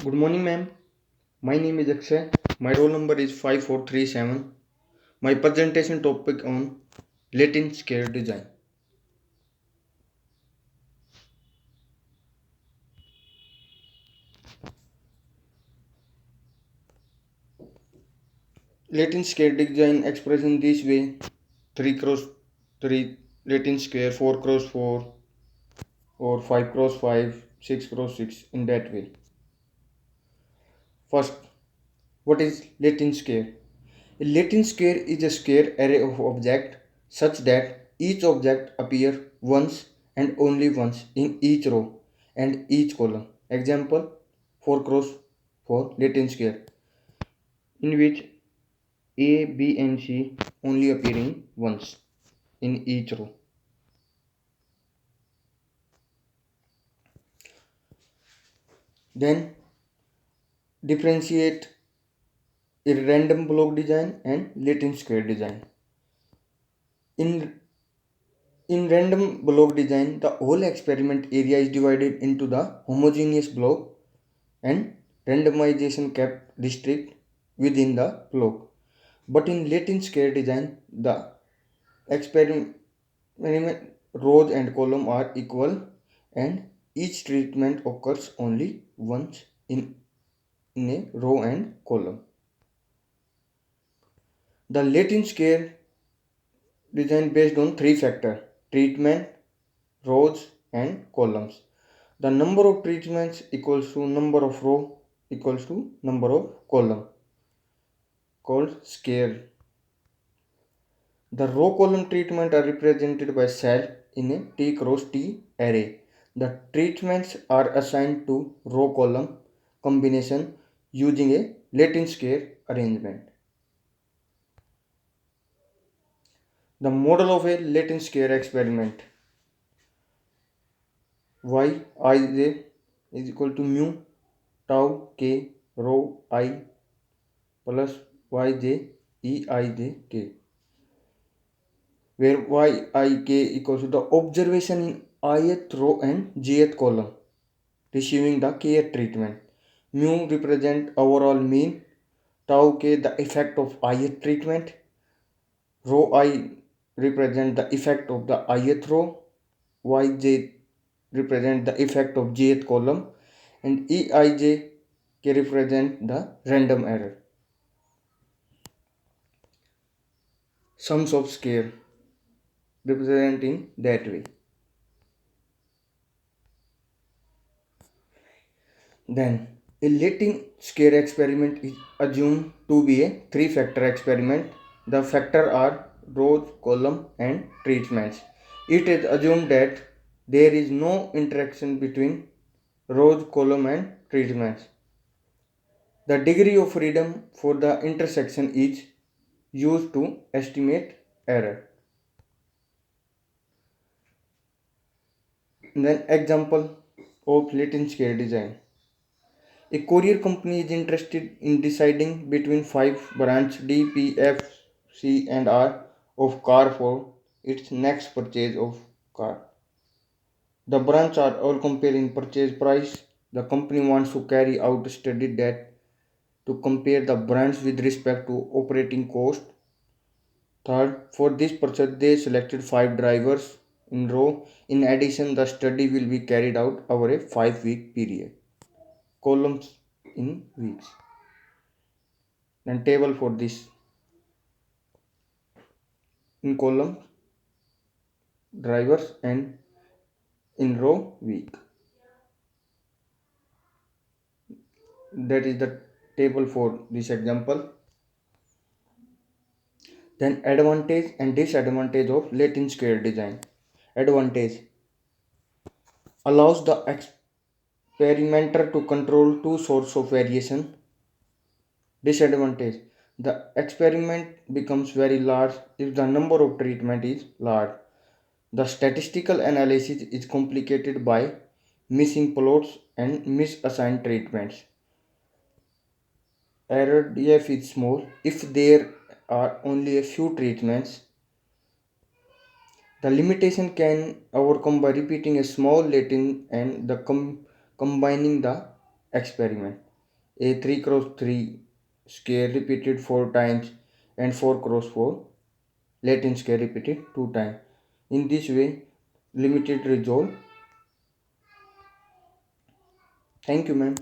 Good morning, ma'am. My name is Akshay. My roll number is 5437. My presentation topic on Latin scale design. Latin scale design expression this way: 3 cross 3 Latin square, 4 cross 4, or 5 cross 5, 6 cross 6, in that way. First, what is Latin square? A Latin square is a square array of objects such that each object appears once and only once in each row and each column. Example: 4 cross 4 Latin square, in which A, B, and C only appearing once in each row. Then differentiate a random block design and Latin square design. In In random block design, the whole experiment area is divided into the homogeneous block and randomization kept restrict within the block. But in Latin scale design, the experiment rows and column are equal and each treatment occurs only once in a row and column. The Latin scale design based on three factors: treatment, rows and columns. The number of treatments equals to number of row equals to number of column, called scale. The row column treatment are represented by cell in a T cross T array. The treatments are assigned to row column combination using a Latin scale arrangement. The model of a Latin scale experiment: Yij is equal to mu tau k rho I plus yj eij k, where yik equals to the observation in ith row and jth column receiving the kth treatment. Mu represent overall mean, tau k the effect of ith treatment, rho I represent the effect of the ith row, yj represent the effect of jth column, and eij k represent the random error. Sums of scale represent in that way. Then, a Latin scale experiment is assumed to be a three-factor experiment. The factors are rows, column, and treatments. It is assumed that there is no interaction between rows, column, and treatments. The degree of freedom for the intersection is used to estimate error. Then example of Latin scale design. A courier company is interested in deciding between five brands D, P, F, C, and R of car for its next purchase of car. The brands are all comparing purchase price. The company wants to carry out a study that to compare the brands with respect to operating cost. Third, for this purpose, they selected five drivers in row. In addition, the study will be carried out over a 5-week period. Columns in weeks. Then table for this: in column drivers and in row week. That is the table for this example. Then advantage and disadvantage of Latin scale design. Advantage: allows the experimenter to control two sources of variation. Disadvantage: the experiment becomes very large if the number of treatment is large. The statistical analysis is complicated by missing plots and misassigned treatments. Error df is small if there are only a few treatments. The limitation can overcome by repeating a small Latin and combining the experiment. A 3 cross 3 square repeated 4 times and 4 cross 4 Latin square repeated 2 times. In this way, limited resolve. Thank you, ma'am.